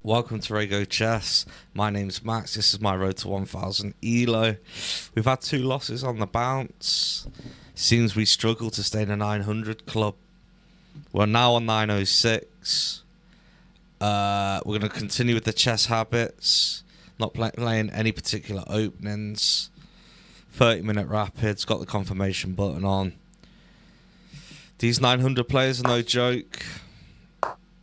Welcome to Raygo Chess. My name's Max. This is my road to 1000 ELO. We've had 2 losses on the bounce. Seems we struggle to stay in the 900 club. We're now on 906. We're going to continue with the chess habits. Not playing any particular openings. 30-minute rapids. Got the confirmation button on. These 900 players are no joke.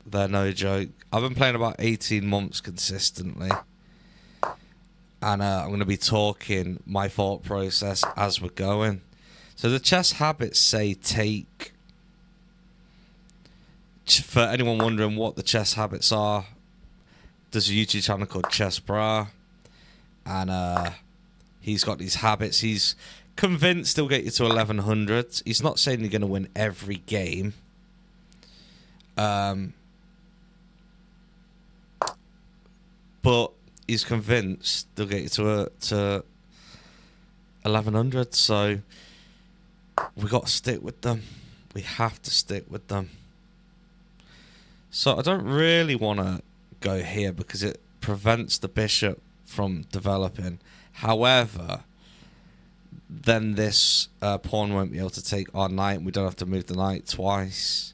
They're no joke. I've been playing about 18 months consistently. And I'm going to be talking my thought process as we're going. So the chess habits say take. For anyone wondering what the chess habits are, there's a YouTube channel called Chess Bra. And he's got these habits. He's convinced he'll get you to 1100. He's not saying you're going to win every game. But he's convinced they'll get you to 1100. So we got to stick with them. We have to stick with them. So I don't really want to go here because it prevents the bishop from developing. However, then this pawn won't be able to take our knight. We don't have to move the knight twice.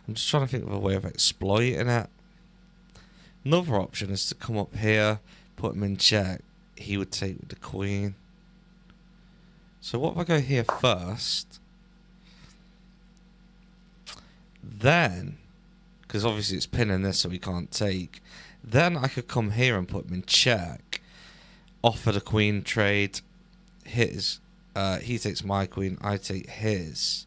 I'm just trying to think of a way of exploiting it. Another option is to come up here, put him in check. He would take with the queen. So what if I go here first? Then, because obviously it's pinning this so we can't take. Then I could come here and put him in check. Offer the queen trade. His, he takes my queen, I take his.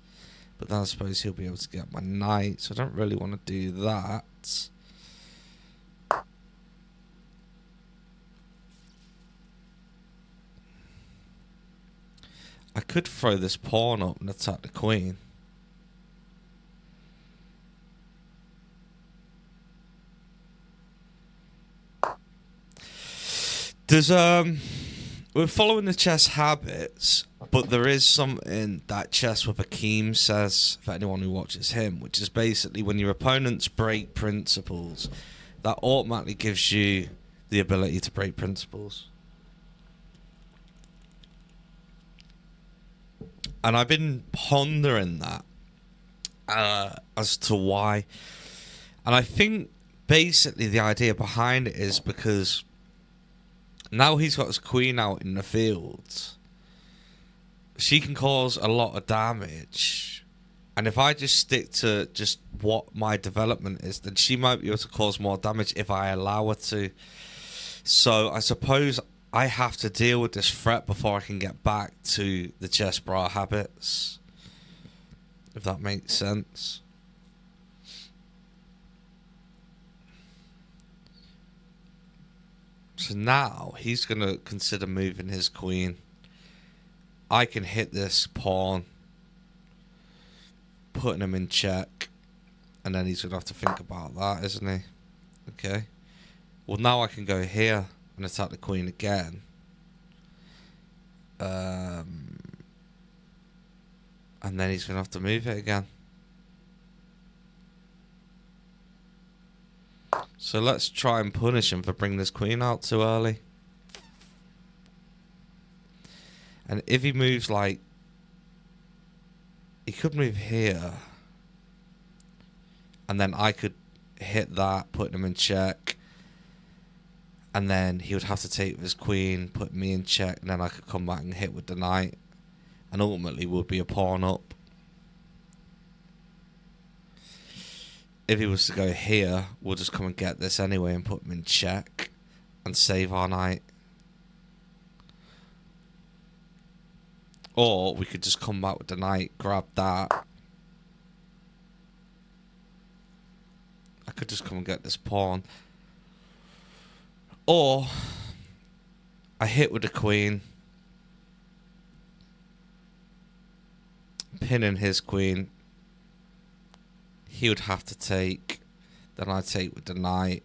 But then I suppose he'll be able to get my knight. So I don't really want to do that. I could throw this pawn up and attack the queen. There's we're following the chess habits, but there is something that Chess with Akeem says, for anyone who watches him, which is basically when your opponents break principles, that automatically gives you the ability to break principles. And I've been pondering that as to why. And I think basically the idea behind it is because now he's got his queen out in the field, she can cause a lot of damage. And if I just stick to just what my development is, then she might be able to cause more damage if I allow her to. So I suppose I have to deal with this threat before I can get back to the chess bra habits. If that makes sense. So now he's going to consider moving his queen. I can hit this pawn, putting him in check, and then he's going to have to think about that, isn't he? Okay. Well, now I can go here and attack the queen again. And then he's going to have to move it again. So let's try and punish him for bringing this queen out too early. And if he moves like... He could move here. And then I could hit that, put him in check. And then he would have to take his queen, put me in check. And then I could come back and hit with the knight. And ultimately would be a pawn up. If he was to go here, we'll just come and get this anyway and put him in check and save our knight. Or we could just come back with the knight, grab that. I could just come and get this pawn. Or I hit with the queen, pinning his queen. He would have to take. Then I take with the knight.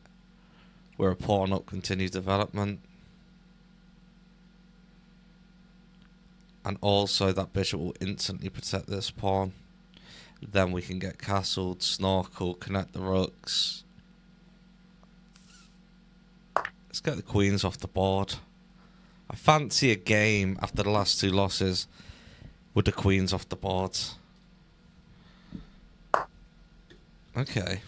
We're a pawn up, continue development. And also that bishop will instantly protect this pawn. Then we can get castled, snorkel, connect the rooks. Let's get the queens off the board. I fancy a game after the last two losses with the queens off the board. Okay.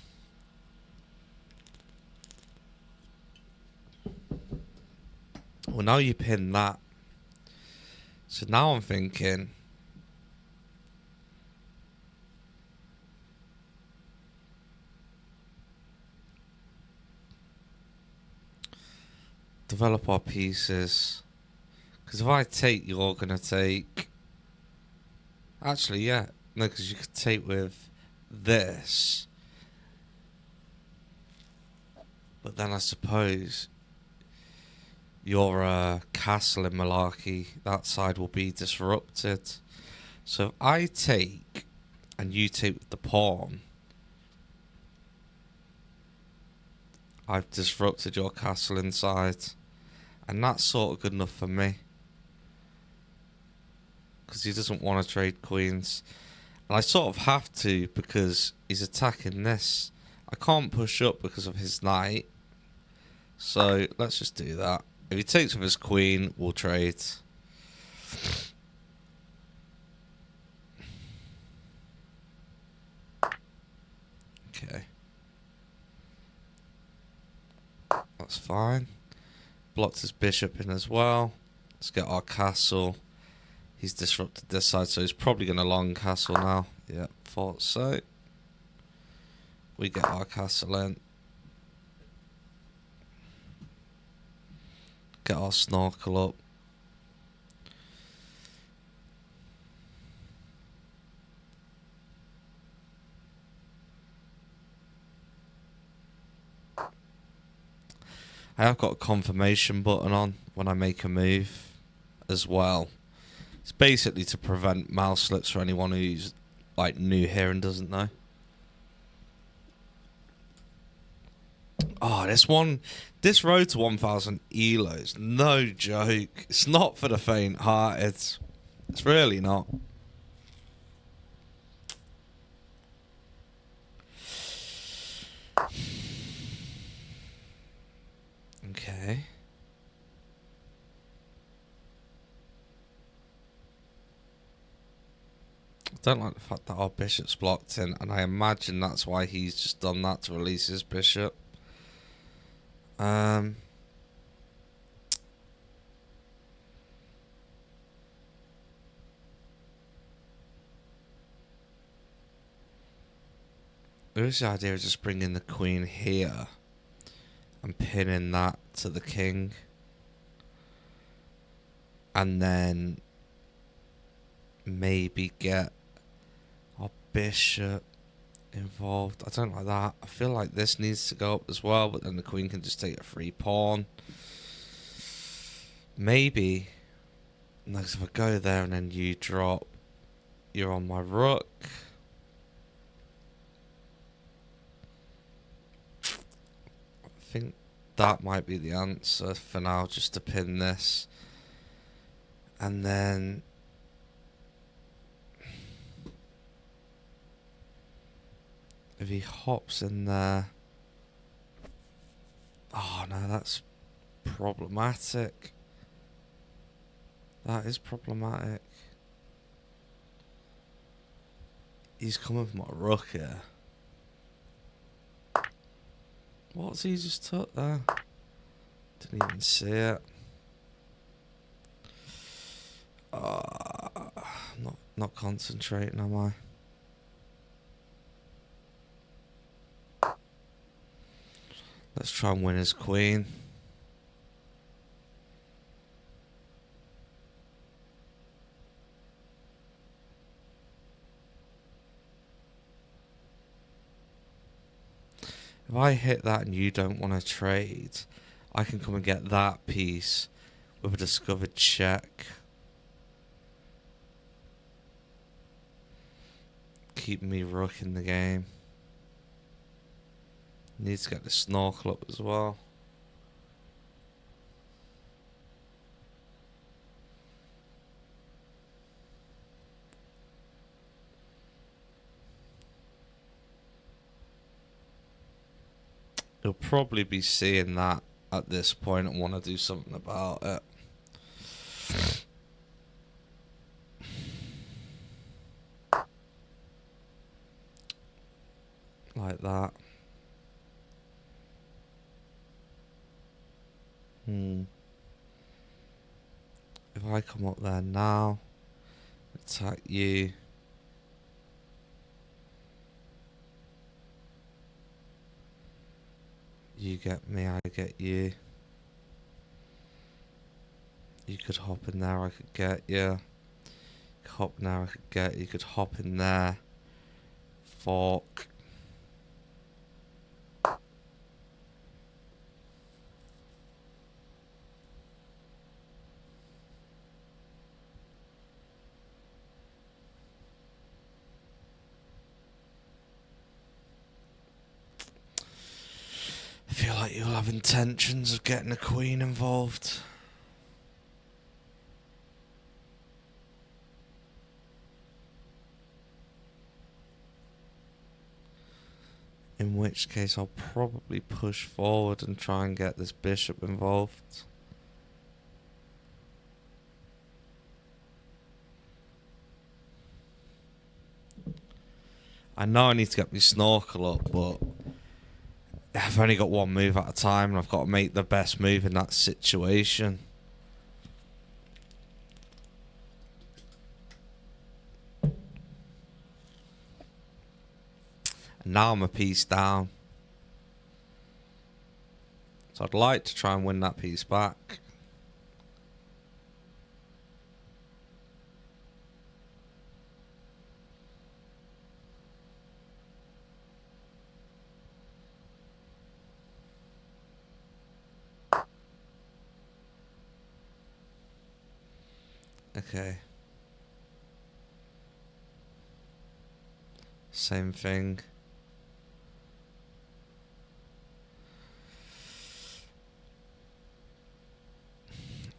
Well, now you pin that. So now I'm thinking... develop our pieces. Because if I take, you're going to take... Actually, yeah. No, because you could take with this. But then I suppose your castle in Malarkey, that side will be disrupted. So if I take and you take with the pawn, I've disrupted your castle inside. And that's sort of good enough for me. Because he doesn't want to trade queens. And I sort of have to because he's attacking this. I can't push up because of his knight. So let's just do that. If he takes with his queen, we'll trade. Okay. That's fine. Blocked his bishop in as well. Let's get our castle. He's disrupted this side, so he's probably going to long castle now. Yeah, thought so. We get our castle in. Get our snorkel up. I have got a confirmation button on when I make a move as well. It's basically to prevent mouse slips for anyone who's like new here and doesn't know. Oh, this road to 1000 ELO is no joke. It's not for the faint-hearted. It's really not. Okay. I don't like the fact that our bishop's blocked in, and I imagine that's why he's just done that to release his bishop. There is the idea of just bringing the queen here and pinning that to the king. And then maybe get our bishop involved. I don't like that. I feel like this needs to go up as well, but then the queen can just take a free pawn. Maybe. Next, if I go there and then you drop, you're on my rook. I think that might be the answer for now, just to pin this. And then if he hops in there... Oh no, that's problematic. That is problematic. He's coming for my rook here. What's he just took there? Didn't even see it. Not concentrating, am I? Let's try and win his queen. If I hit that and you don't want to trade, I can come and get that piece with a discovered check. Keeping me rook in the game. Need to get the snorkel up as well. He'll probably be seeing that at this point and want to do something about it. Like that. If I come up there now, attack you. You get me, I get you. You could hop in there, I could get you. Hop in there, I could get you. You could hop in there. Fork. I feel like you'll have intentions of getting a queen involved. In which case I'll probably push forward and try and get this bishop involved. I know I need to get my snorkel up, but I've only got one move at a time and I've got to make the best move in that situation. And now I'm a piece down. So I'd like to try and win that piece back. Okay. Same thing.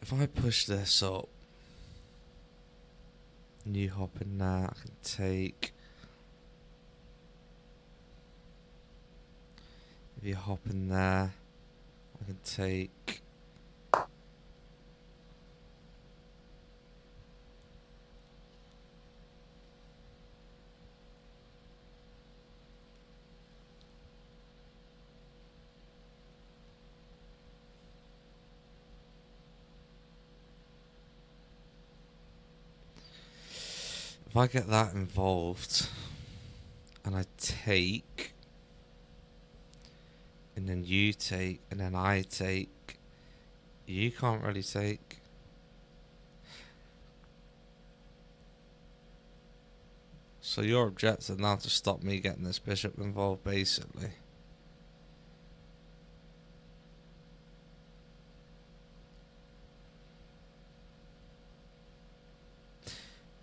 If I push this up, and you hop in there, I can take. If you hop in there, I can take. If I get that involved, and I take, and then you take, and then I take, you can't really take. So your objective now to stop me getting this bishop involved, basically.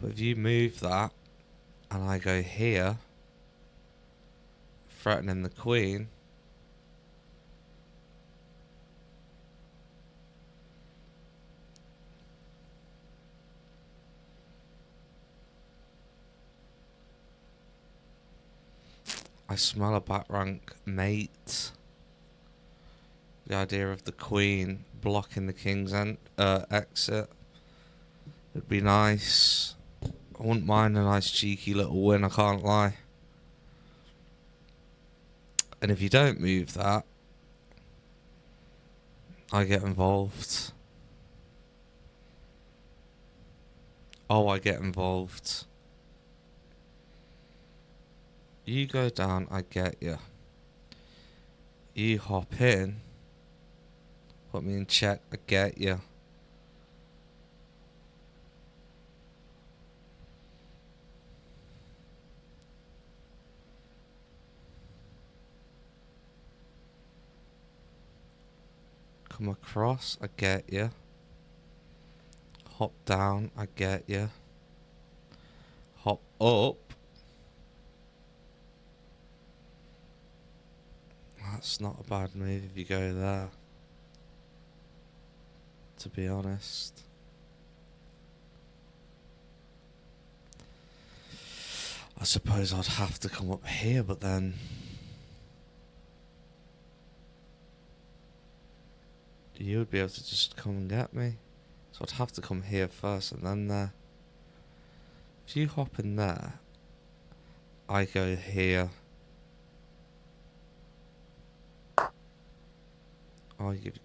But if you move that, and I go here, threatening the queen, I smell a back rank mate. The idea of the queen blocking the king's exit would be nice. I wouldn't mind a nice cheeky little win, I can't lie. And if you don't move that, I get involved. Oh, I get involved. You go down, I get you. You hop in, put me in check, I get you. Come across, I get you. Hop down, I get you. Hop up. That's not a bad move if you go there, to be honest. I suppose I'd have to come up here, but then you would be able to just come and get me. So I'd have to come here first and then there. If you hop in there, I go here. I'll give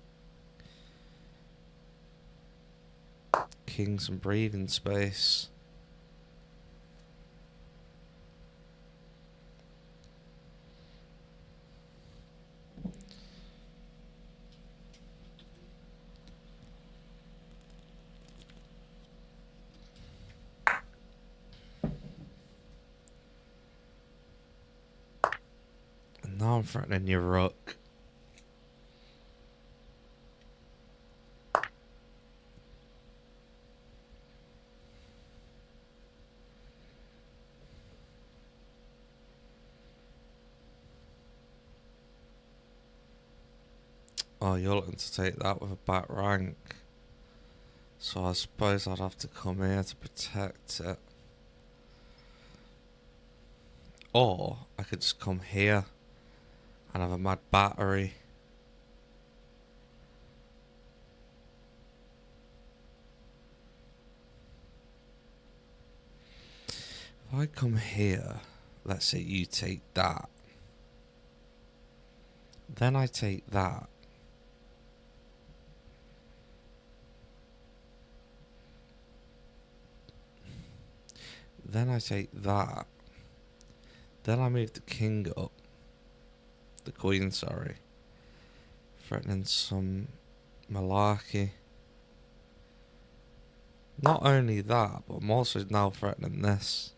king some breathing space. And now I'm threatening your rook. Oh, you're looking to take that with a back rank. So I suppose I'd have to come here to protect it. Or I could just come here and have a mad battery. If I come here, let's say you take that. Then I take that. Then I take that. Then I move the king up. The queen, sorry. Threatening some malarkey. Not only that, but I'm also now threatening this.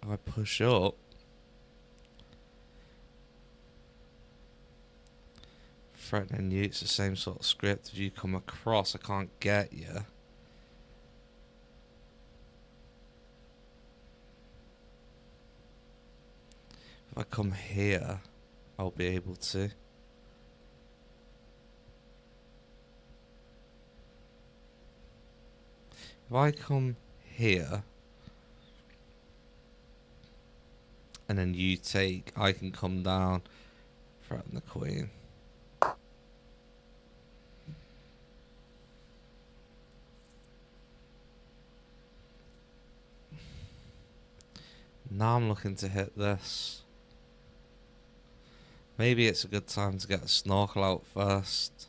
I push up. Threatening you, it's the same sort of script. If you come across, I can't get you. If I come here, I'll be able to. If I come here, and then you take, I can come down, threaten the queen. Now I'm looking to hit this. Maybe it's a good time to get a snorkel out first.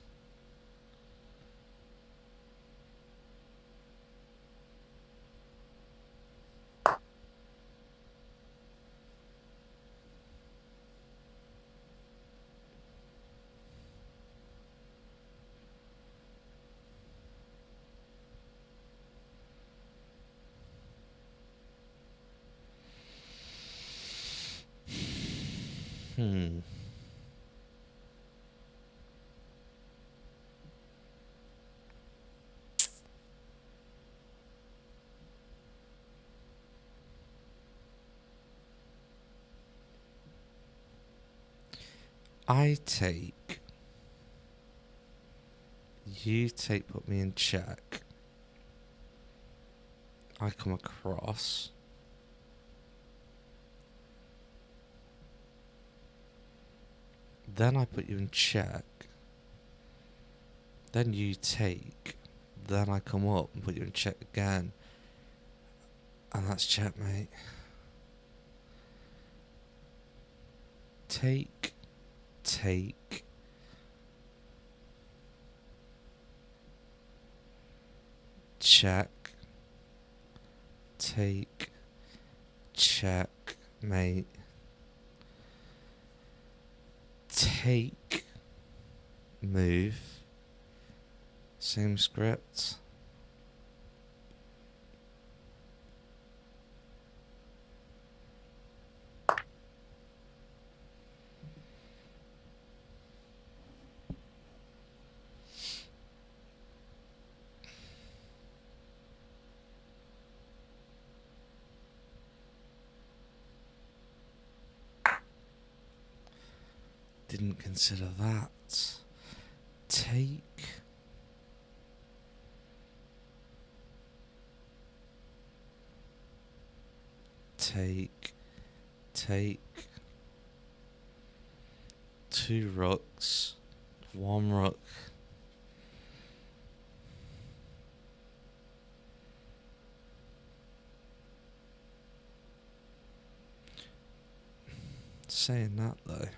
I take. You take, put me in check. I come across. Then I put you in check. Then you take. Then I come up and put you in check again. And that's checkmate. Take. Take. Check. Take. Check. Mate. Take. Move. Same script. Didn't consider that. Take. Take. 2 rooks. 1 rook. Saying that though.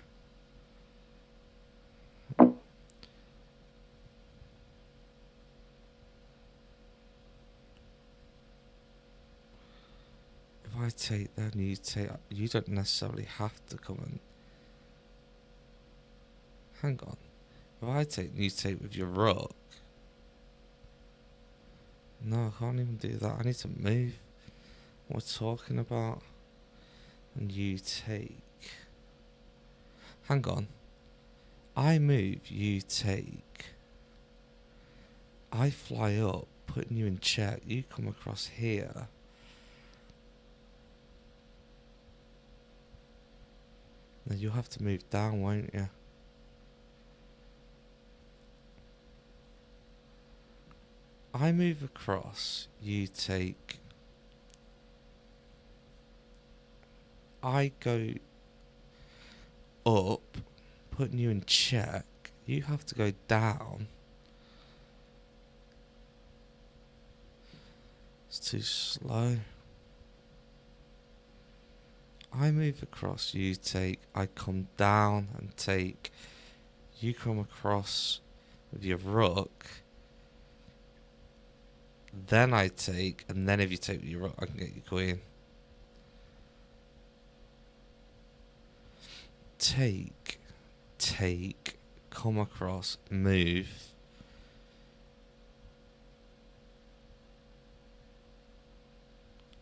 If I take, then you take. You don't necessarily have to come and. Hang on. If I take, you take with your rook. No, I can't even do that. I need to move. What we're talking about. And you take. Hang on. I move, you take. I fly up, putting you in check. You come across here. Then you'll have to move down, won't you? I move across, you take. I go up, putting you in check. You have to go down. It's too slow. I move across, you take. I come down and take. You come across with your rook. Then I take, and then if you take with your rook, I can get your queen. Take, come across, move.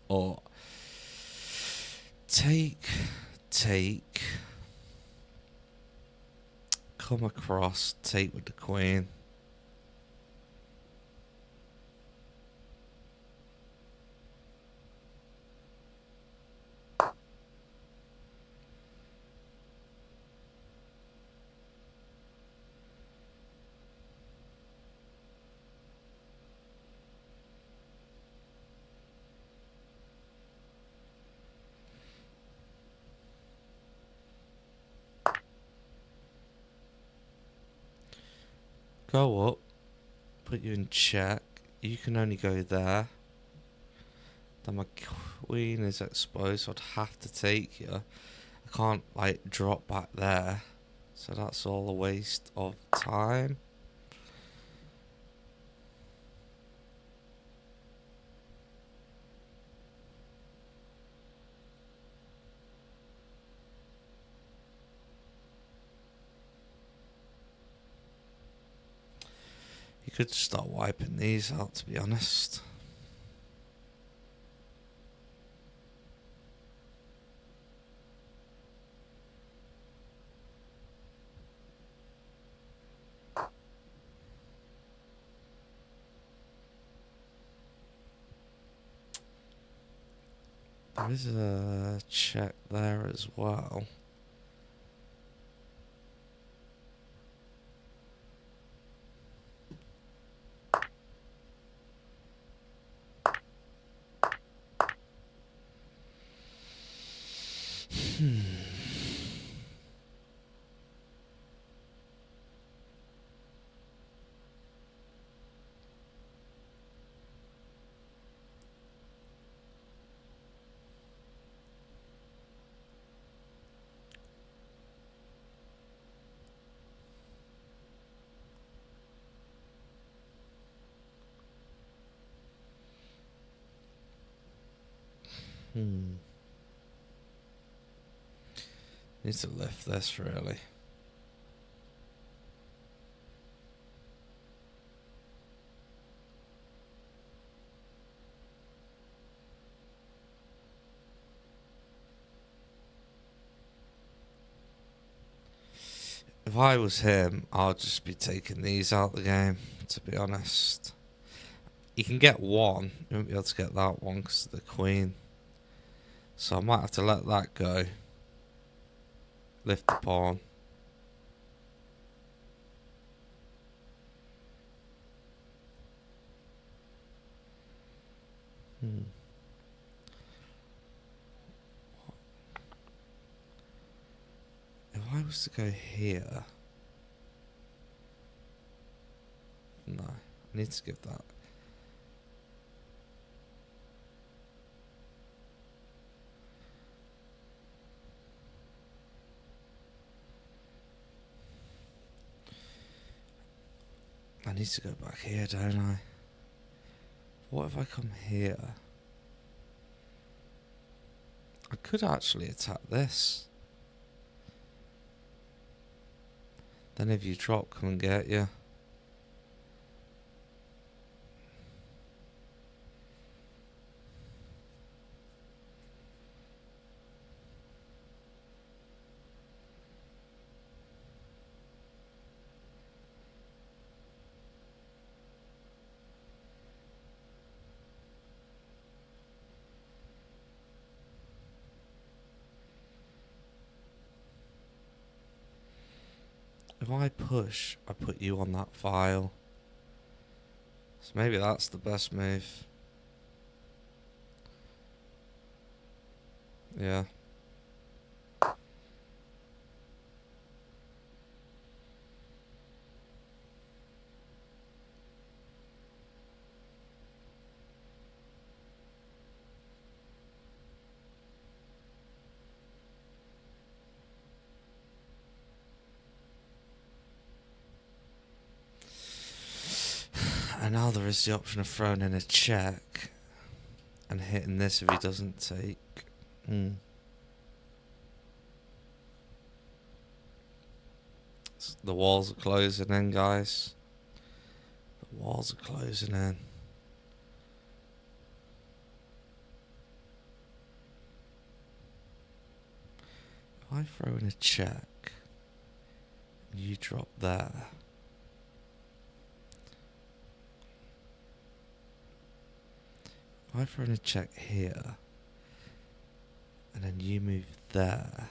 Or take, come across, take with the queen. Go up, put you in check. You can only go there. Then my queen is exposed, so I'd have to take you. I can't, like, drop back there. So that's all a waste of time. You could start wiping these out, to be honest. There is a check there as well. Need to lift this, really. If I was him, I'd just be taking these out the game, to be honest. You can get one. You won't be able to get that one because of the queen. So I might have to let that go. Lift the pawn. Hmm. If I was to go here... No, I need to give that. I need to go back here, don't I? What if I come here? I could actually attack this. Then if you drop, come and get you. If I push, I put you on that file. So maybe that's the best move. Yeah. And now there is the option of throwing in a check and hitting this if he doesn't take. The walls are closing in, guys. The walls are closing in. If I throw in a check, you drop there. If I throw in a check here, and then you move there.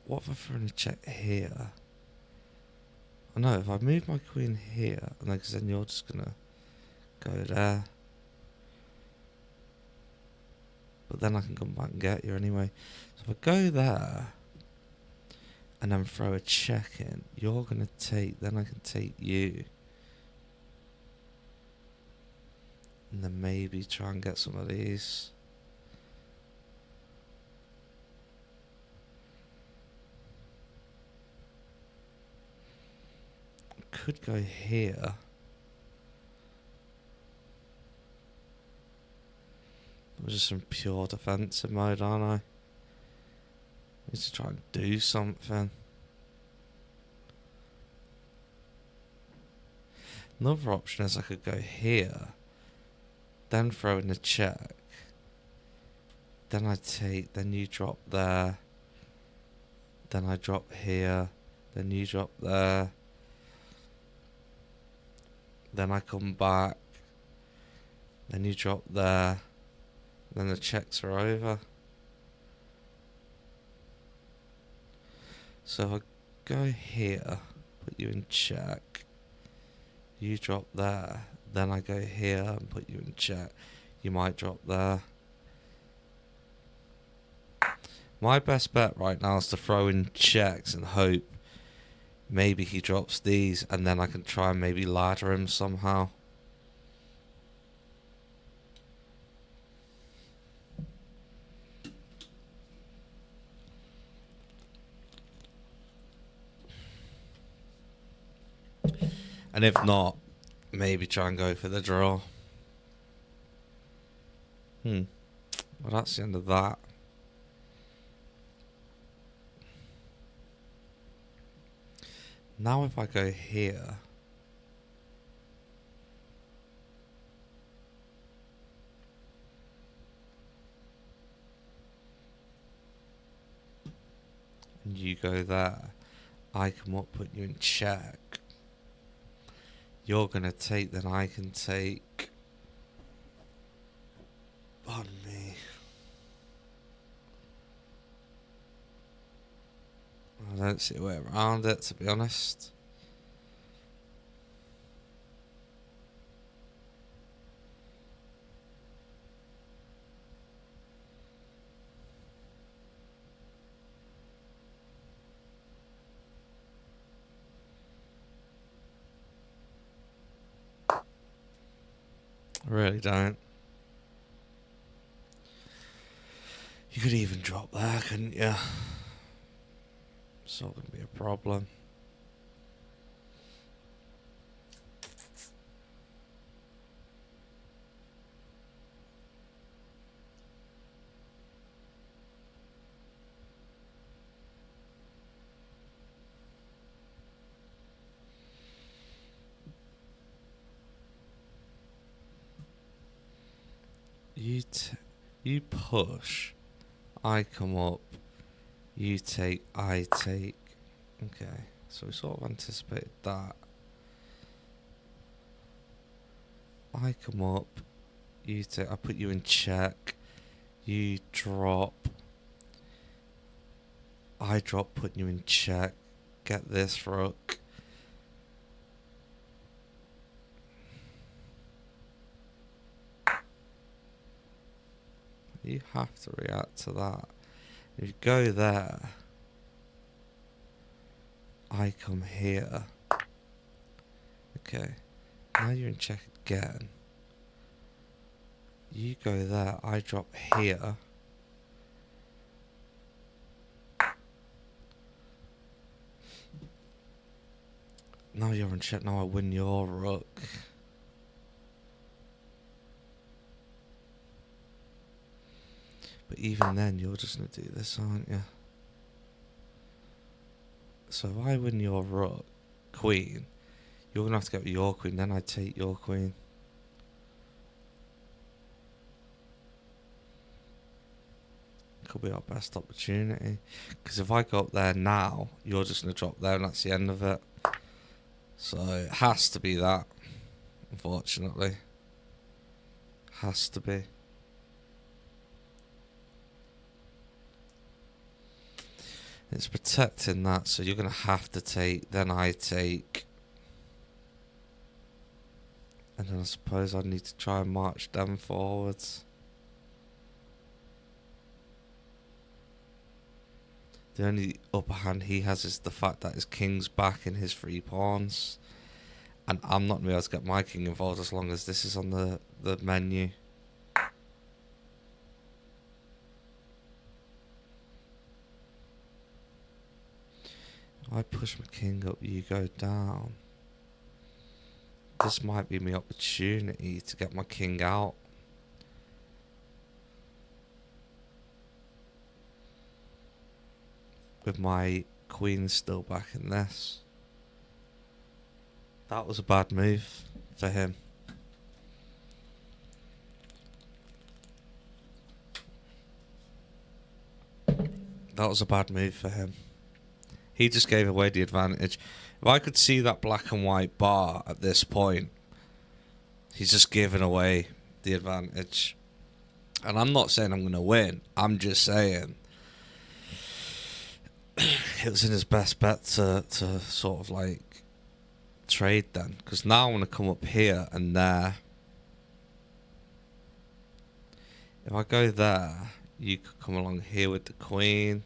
What if I throw in a check here? I know, if I move my queen here, and then you're just gonna go there. But then I can come back and get you anyway. So if I go there, and then throw a check in, you're gonna take, then I can take you. And then maybe try and get some of these. Could go here. I'm just in pure defensive mode, aren't I? Need to try and do something. Another option is I could go here, then throw in a check, then I take, then you drop there, then I drop here, then you drop there, then I come back, then you drop there, then the checks are over. So if I go here, put you in check, you drop there, then I go here and put you in check, you might drop there. My best bet right now is to throw in checks and hope maybe he drops these, and then I can try and maybe ladder him somehow. And if not, maybe try and go for the draw. Well, that's the end of that. Now if I go here, and you go there, I come up, put you in check. You're gonna take, then I can take. Pardon me. don't see a way around it, to be honest. I really don't. You could even drop there, couldn't you? It's not going to be a problem. You push, I come up, you take, I take. Okay, so we sort of anticipated that. I come up, you take, I put you in check, you drop, I drop, putting you in check, get this rook. You have to react to that. If you go there, I come here. Okay, now you're in check again. You go there, I drop here. Now you're in check, now I win your rook. But even then, you're just going to do this, aren't you? So if I win your rook, queen, you're going to have to get your queen, then I take your queen. Could be our best opportunity. Because if I go up there now, you're just going to drop there and that's the end of it. So it has to be that, unfortunately. Has to be. It's protecting that, so you're going to have to take, then I take. And then I suppose I need to try and march them forwards. The only upper hand he has is the fact that his king's back in his 3 pawns. And I'm not going to be able to get my king involved as long as this is on the menu. I push my king up, you go down. This might be my opportunity to get my king out. With my queen still back in this. That was a bad move for him. That was a bad move for him. He just gave away the advantage. If I could see that black and white bar at this point, he's just given away the advantage. And I'm not saying I'm going to win. I'm just saying it was in his best bet to sort of like trade then. Because now I want to come up here and there. If I go there, you could come along here with the queen.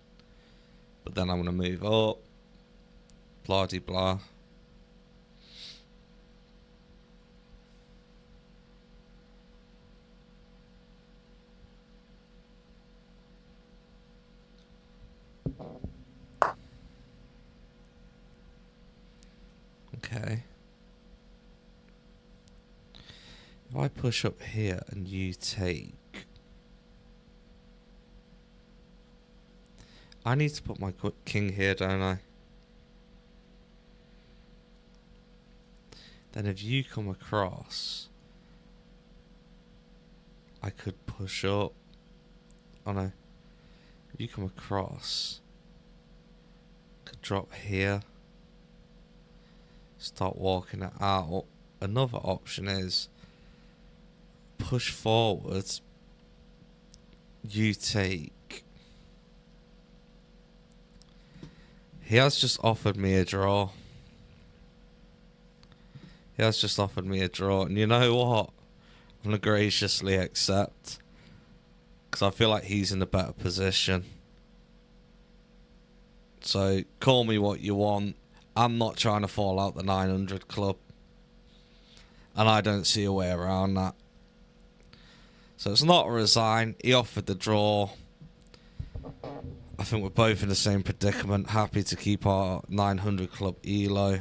But then I'm going to move up. Blah de blah. Okay. If I push up here and you take... I need to put my king here, don't I? Then if you come across, I could push up. Oh no. If you come across, I could drop here. Start walking it out. Another option is push forwards. You take. He has just offered me a draw. And you know what? I'm going to graciously accept. Because I feel like he's in a better position. So, call me what you want. I'm not trying to fall out the 900 club. And I don't see a way around that. So, it's not a resign. He offered the draw. I think we're both in the same predicament. Happy to keep our 900 club ELO.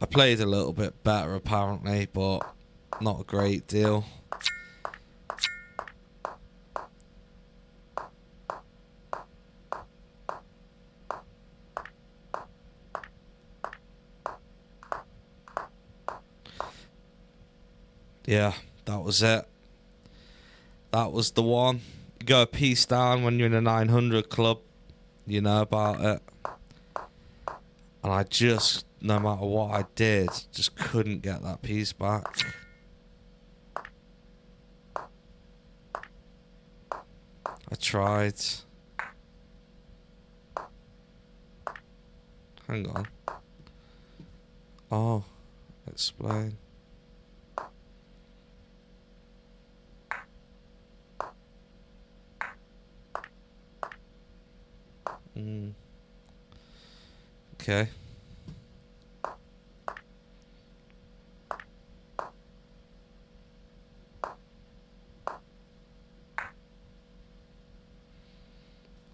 I played a little bit better apparently, but not a great deal. Yeah, that was it. That was the one. You go a piece down when you're in a 900 club. You know about it. And I just, no matter what I did, just couldn't get that piece back. I tried. Hang on. Oh, explain. Okay.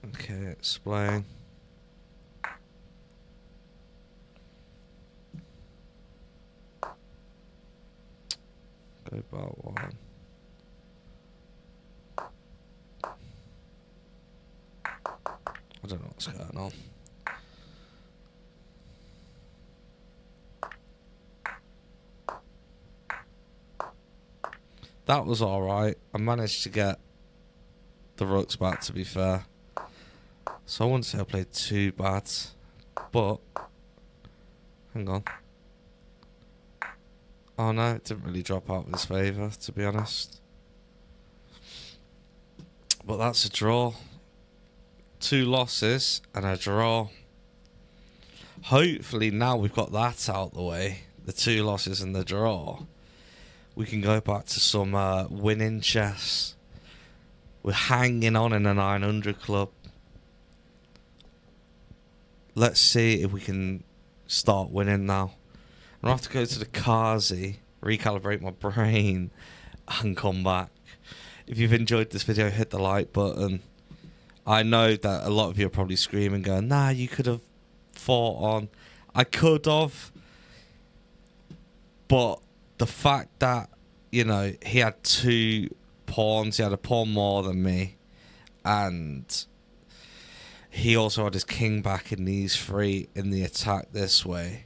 Okay, explain. Go about one. I don't know what's going on. That was alright. I managed to get the rooks back, to be fair. So I wouldn't say I played too bad. But, hang on. Oh no, it didn't really drop out in his favour, to be honest. But that's a draw. 2 losses and a draw. Hopefully now we've got that out the way, the 2 losses and the draw, we can go back to some winning chess. We're hanging on in the 900 club. Let's see if we can start winning now. I'm going to have to go to the Kazi, recalibrate my brain, and come back. If you've enjoyed this video, hit the like button. I know that a lot of you are probably screaming, going, nah, you could have fought on. I could have. But the fact that, you know, he had 2 pawns, he had a pawn more than me, and he also had his king back in these 3 in the attack this way.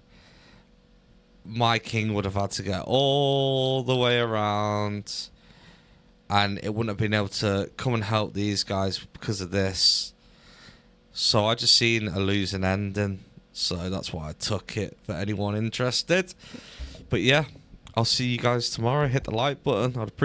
My king would have had to get all the way around, and it wouldn't have been able to come and help these guys because of this. So I just seen a losing ending, so that's why I took it for anyone interested. But yeah, I'll see you guys tomorrow. Hit the like button. I'd